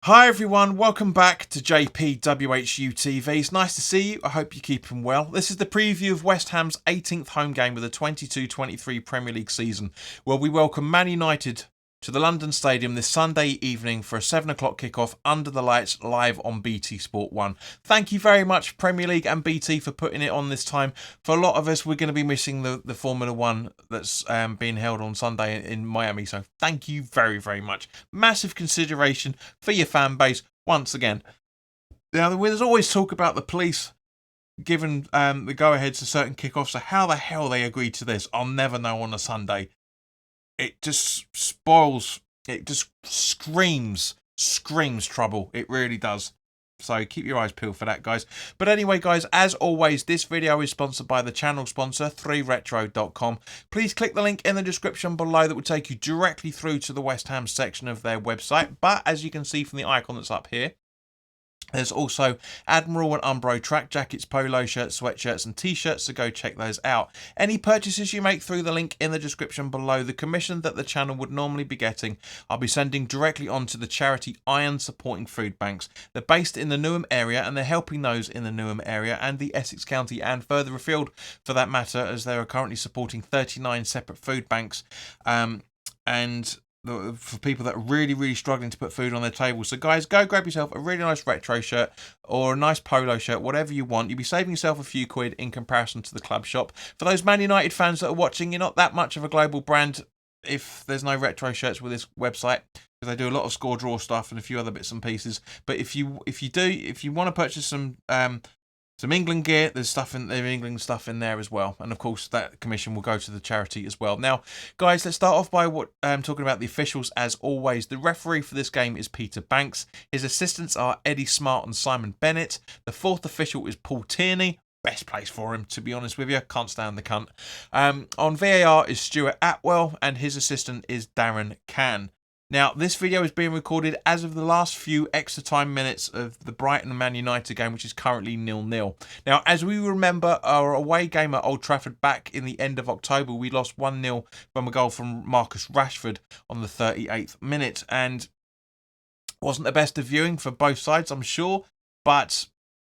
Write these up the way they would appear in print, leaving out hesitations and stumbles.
Hi everyone, welcome back to JPWHU TV. It's nice to see you. I hope you're keeping well. This is the preview of West Ham's 18th home game of the 22-23 Premier League season, where we welcome Man United to the London Stadium this Sunday evening for a 7 o'clock kickoff under the lights live on BT Sport 1. Thank you very much Premier League and BT for putting it on this time. For a lot of us, we're going to be missing the Formula 1 that's being held on Sunday in Miami, so thank you very, very much. Massive consideration for your fan base once again. Now, there's always talk about the police giving the go-ahead to certain kickoffs, so how the hell they agreed to this, I'll never know on a Sunday. It just spoils, it just screams trouble. It really does. So keep your eyes peeled for that, guys. But anyway, guys, as always, this video is sponsored by the channel sponsor, 3retro.com. Please click the link in the description below that will take you directly through to the West Ham section of their website. But as you can see from the icon that's up here, there's also Admiral and Umbro track jackets, polo shirts, sweatshirts and t-shirts, so go check those out. Any purchases you make through the link in the description below, the commission that the channel would normally be getting, I'll be sending directly on to the charity Iron Supporting Food Banks. They're based in the Newham area and they're helping those in the Newham area and the Essex County and further afield for that matter, as they are currently supporting 39 separate food banks and for people that are really struggling to put food on their table. So guys, go grab yourself a really nice retro shirt or a nice polo shirt, whatever you want. You'll be saving yourself a few quid in comparison to the club shop. For those Man United fans that are watching, you're not that much of a global brand if there's no retro shirts with this website, because they do a lot of score draw stuff and a few other bits and pieces. But if you want to purchase some England gear, there's England stuff in there as well. And of course, that commission will go to the charity as well. Now, guys, let's start off by talking about the officials as always. The referee for this game is Peter Banks. His assistants are Eddie Smart and Simon Bennett. The fourth official is Paul Tierney. Best place for him, to be honest with you. Can't stand the cunt. On VAR is Stuart Atwell, and his assistant is Darren Cann. Now, this video is being recorded as of the last few extra time minutes of the Brighton Man United game, which is currently 0-0. Now, as we remember, our away game at Old Trafford back in the end of October, we lost 1-0 from a goal from Marcus Rashford on the 38th minute. And wasn't the best of viewing for both sides, I'm sure. But,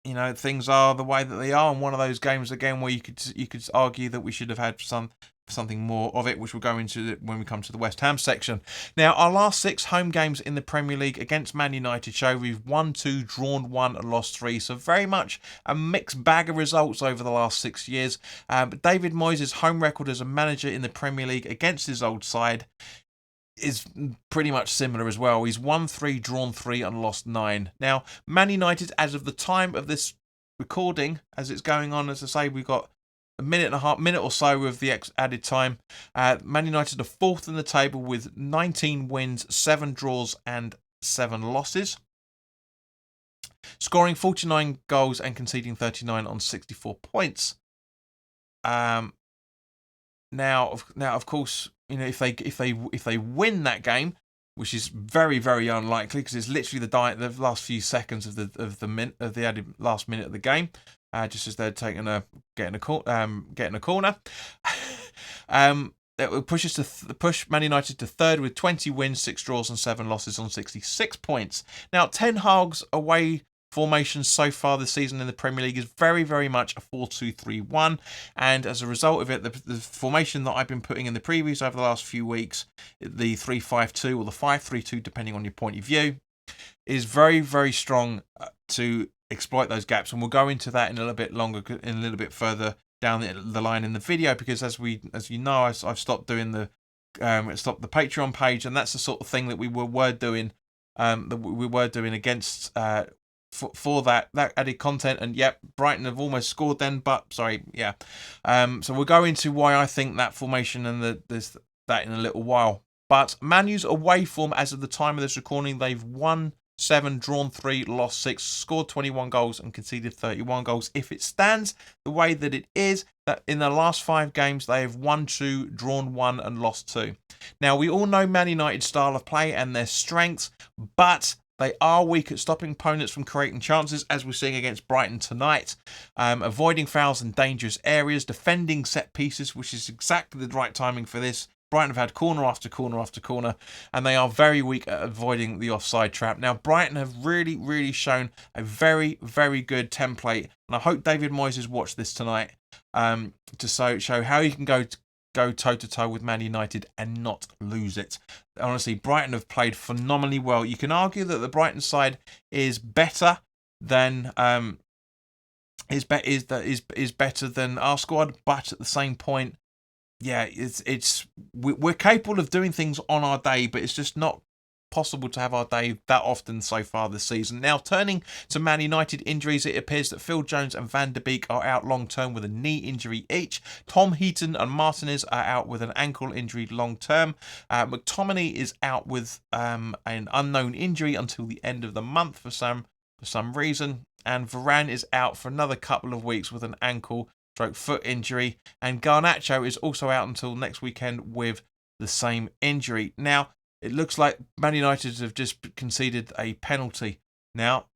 you know, things are the way that they are. And one of those games, again, where you could argue that we should have had something more of it, which we'll go into when we come to the West Ham section. Now, our last 6 home games in the Premier League against Man United show we've won 2, drawn 1 and lost 3, so very much a mixed bag of results over the last 6 years. But David Moyes' home record as a manager in the Premier League against his old side is pretty much similar as well. He's won 3, drawn 3 and lost 9. Now, Man United, as of the time of this recording, as it's going on, as I say, we've got a minute or so of the added time. Man United are 4th in the table with 19 wins, 7 draws and 7 losses. Scoring 49 goals and conceding 39 on 64 points. Now, of course, you know, if they win that game, which is very unlikely because it's literally the last few seconds of the added last minute of the game. Just as they're getting a corner. It will push Man United to 3rd with 20 wins, 6 draws and 7 losses on 66 points. Now, Ten Hag's away formation so far this season in the Premier League is very much a 4-2-3-1, and as a result of it, the formation that I've been putting in the previews over the last few weeks, the 3-5-2 or the 5-3-2, depending on your point of view, is very strong to exploit those gaps, and we'll go into that in a little bit further down the line in the video, because as you know, I've stopped doing the Patreon page, and that's the sort of thing that we were doing against for that added content. And yep, Brighton have almost scored then, but sorry, yeah. So we'll go into why I think that formation and that in a little while. But Man U's away form as of the time of this recording, they've won 7, drawn 3, lost 6, scored 21 goals and conceded 31 goals. If it stands the way that it is, that in the last 5 games they have won 2, drawn 1 and lost 2. Now, we all know Man United's style of play and their strengths, but they are weak at stopping opponents from creating chances, as we're seeing against Brighton tonight. Avoiding fouls in dangerous areas, defending set pieces, which is exactly the right timing for this. Brighton have had corner after corner after corner, and they are very weak at avoiding the offside trap. Now, Brighton have really, really shown a very, very good template, and I hope David Moyes has watched this tonight to show how you can go toe-to-toe with Man United and not lose it. Honestly, Brighton have played phenomenally well. You can argue that the Brighton side is better than is better than our squad, but at the same point, yeah, we're capable of doing things on our day, but it's just not possible to have our day that often so far this season. Now, turning to Man United injuries, it appears that Phil Jones and Van der Beek are out long term with a knee injury each. Tom Heaton and Martinez are out with an ankle injury long term. McTominay is out with an unknown injury until the end of the month for some reason, and Varane is out for another couple of weeks with an ankle/foot injury, and Garnacho is also out until next weekend with the same injury. Now, it looks like Man United have just conceded a penalty now.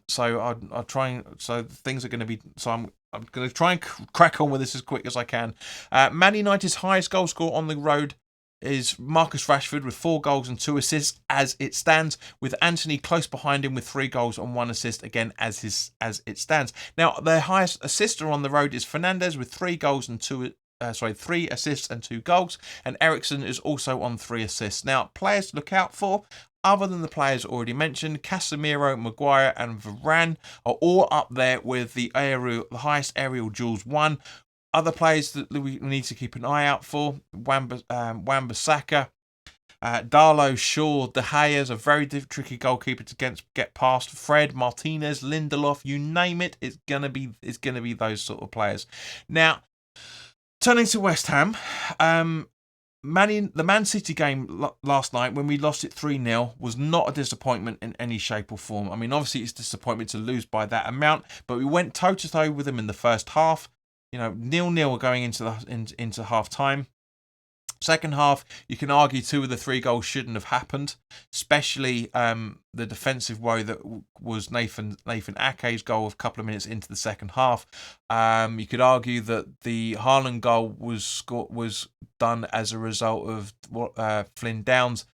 So I'll try and things are going to be. So I'm going to try and crack on with this as quick as I can. Man United's highest goal scorer on the road is Marcus Rashford with 4 goals and 2 assists as it stands, with Anthony close behind him with 3 goals and 1 assist again as it stands. Now, their highest assister on the road is Fernandes with 3 assists and 2 goals, and Eriksen is also on 3 assists. Now, players to look out for, other than the players already mentioned, Casemiro, Maguire and Varane are all up there with the highest aerial duels won. Other players that we need to keep an eye out for, Wan-Bissaka, Darlow, Shaw, De Gea is a very tricky goalkeeper to get past. Fred, Martinez, Lindelof, you name it, it's gonna be those sort of players. Now, turning to West Ham, the Man City game last night when we lost it 3-0 was not a disappointment in any shape or form. I mean, obviously it's disappointment to lose by that amount, but we went toe-to-toe with them in the first half. 0-0 going into half time. Second half, you can argue 2 of the 3 goals shouldn't have happened, especially the defensive woe that was Nathan Ake's goal a couple of minutes into the second half. You could argue that the Haaland goal was done as a result of Flynn Downs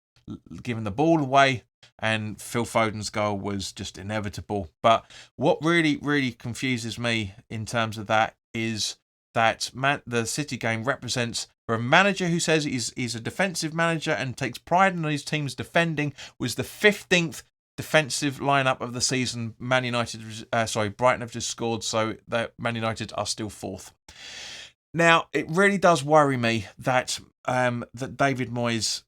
giving the ball away, and Phil Foden's goal was just inevitable. But what really, really confuses me in terms of that is that the City game represents, for a manager who says he's a defensive manager and takes pride in his team's defending, was the 15th defensive lineup of the season. Brighton have just scored, so that Man United are still 4th. Now, it really does worry me that David Moyes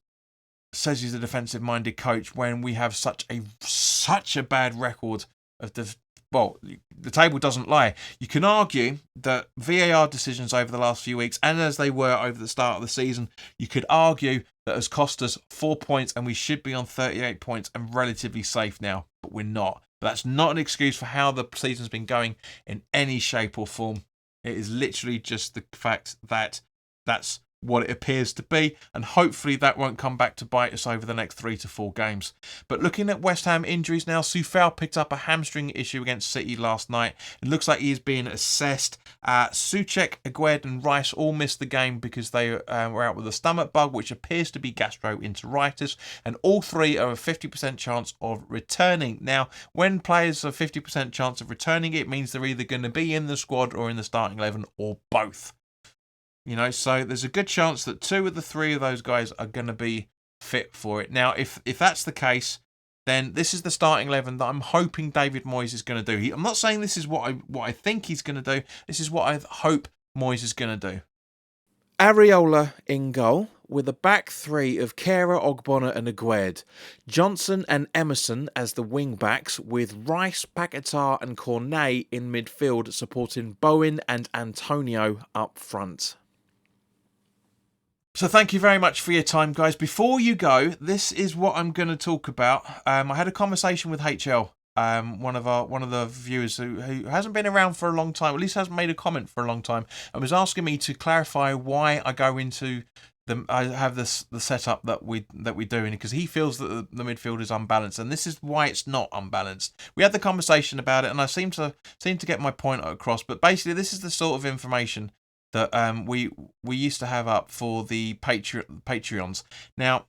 says he's a defensive-minded coach when we have such a bad record of the table doesn't lie. You can argue that VAR decisions over the last few weeks, and as they were over the start of the season, you could argue that has cost us 4 points, and we should be on 38 points and relatively safe now, but we're not. But that's not an excuse for how the season's been going in any shape or form. It is literally just the fact that that's what it appears to be, and hopefully that won't come back to bite us over the next 3 to 4 games. But looking at West Ham injuries now, Soufal picked up a hamstring issue against City last night. It looks like he is being assessed. Souček, Aguerd and Rice all missed the game because they were out with a stomach bug, which appears to be gastroenteritis, and all 3 are a 50% chance of returning. Now, when players have a 50% chance of returning, it means they're either going to be in the squad or in the starting 11 or both. So there's a good chance that 2 of the 3 of those guys are going to be fit for it. Now, if that's the case, then this is the starting 11 that I'm hoping David Moyes is going to do. I'm not saying this is what I think he's going to do. This is what I hope Moyes is going to do. Areola in goal, with a back 3 of Kehrer, Ogbonna and Aguerd. Johnson and Emerson as the wing-backs, with Rice, Paquetá and Cornet in midfield, supporting Bowen and Antonio up front. So thank you very much for your time, guys. Before you go, this is what I'm going to talk about. I had a conversation with HL, one of the viewers who hasn't been around for a long time, at least hasn't made a comment for a long time, and was asking me to clarify why I go into I have the setup that we do, because he feels that the midfield is unbalanced, and this is why it's not unbalanced. We had the conversation about it, and I seem to get my point across. But basically, this is the sort of information that we used to have up for the Patreons. Now,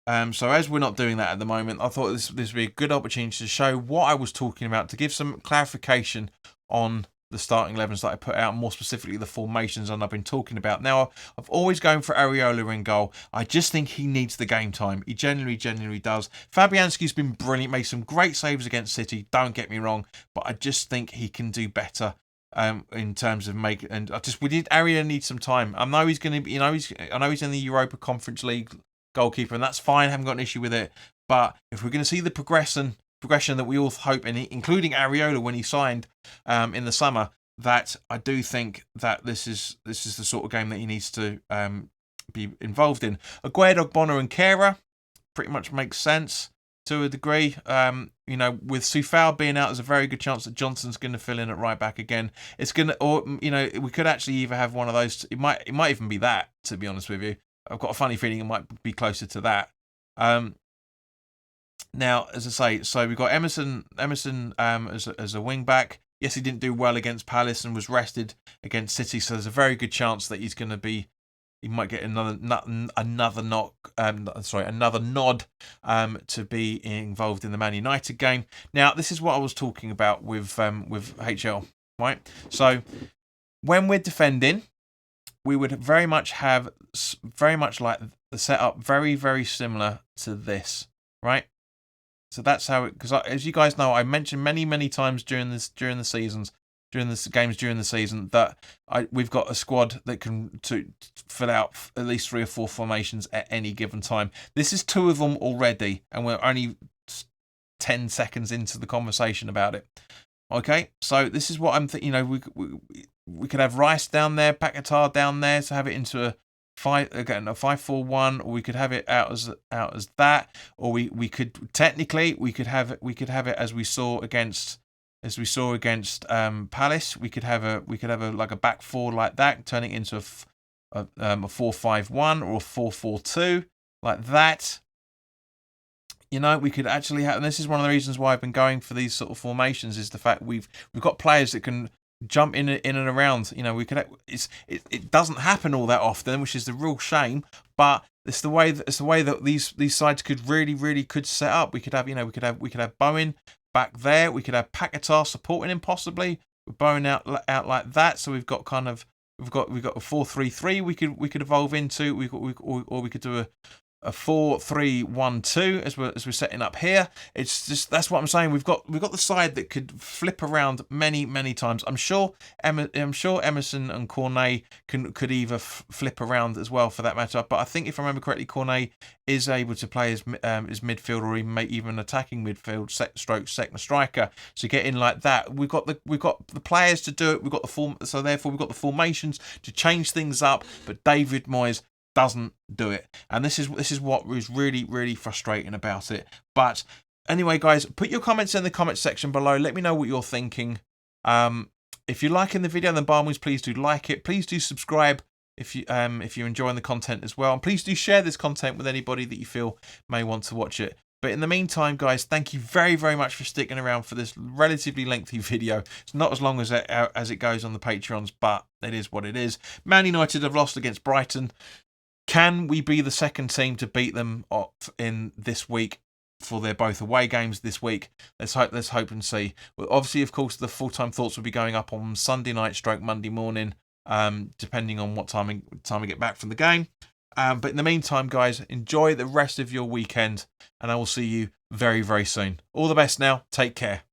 so as we're not doing that at the moment, I thought this would be a good opportunity to show what I was talking about, to give some clarification on the starting 11s that I put out, more specifically the formations I've been talking about. Now, I've always going for Areola in goal. I just think he needs the game time. He genuinely does. Fabianski's been brilliant, made some great saves against City, don't get me wrong, but I just think he can do better in terms of making. And Areola needs some time. I know he's going to be, I know he's in the Europa Conference League goalkeeper, and that's fine. I haven't got an issue with it. But if we're going to see the progression that we all hope, including Areola when he signed in the summer, that I do think that this is the sort of game that he needs to be involved in. Aguerd, Ogbonna and Kehrer pretty much makes sense to a degree. With Soufal being out, there's a very good chance that Johnson's going to fill in at right back again. It's going to, or we could actually either have one of those. It might even be that, to be honest with you. I've got a funny feeling it might be closer to that. Now, as I say, so we've got Emerson as a wing back. Yes, he didn't do well against Palace and was rested against City, so there's a very good chance that he might get another nod to be involved in the Man United game. Now, this is what I was talking about with HL, right? So when we're defending, we would very much like the setup very, very similar to this, right? So that's how it, because as you guys know, I mentioned many times during the season that we've got a squad that can to fill out at least 3 or 4 formations at any given time. This is 2 of them already, and we're only 10 seconds into the conversation about it. Okay, so this is what I'm thinking. We could have Rice down there, Paquetá down there, to have it into a 5-4-1, or we could have it out as that, or we could have it as we saw against Palace. We could have a like a back 4 like that, turning it into a 4-5-1 or a 4-4-2 like that. We could actually have, and this is one of the reasons why I've been going for these sort of formations, is the fact we've got players that can jump in and around. It doesn't happen all that often, which is the real shame. But it's the way that these sides could really could set up. We could have Bowen back there. We could have Paquetá supporting him possibly with Bowen out like that. So we've got a 4-3-3 we could evolve into. We could do a 4-3-1-2 as we're setting up here. It's just, that's what I'm saying. We've got the side that could flip around many times. I'm sure Emerson and Cornet could either flip around as well, for that matter. But I think if I remember correctly, Cornet is able to play as midfield, or even attacking midfield second striker. So get in like that. We've got the players to do it. We've got the form. So therefore we've got the formations to change things up. But David Moyes doesn't do it, and this is what is really frustrating about it. But anyway, guys, put your comments in the comment section below. Let me know what you're thinking. If you're liking the video, then by all means, please do like it. Please do subscribe if you're enjoying the content as well, and please do share this content with anybody that you feel may want to watch it. But in the meantime, guys, thank you very much for sticking around for this relatively lengthy video. It's not as long as it goes on the Patreons, but it is what it is. Man United have lost against Brighton. Can we be the second team to beat them in this week, for their both away games this week? Let's hope and see. Well, obviously, of course, the full-time thoughts will be going up on Sunday night / Monday morning, depending on what time we get back from the game. But in the meantime, guys, enjoy the rest of your weekend, and I will see you very soon. All the best now. Take care.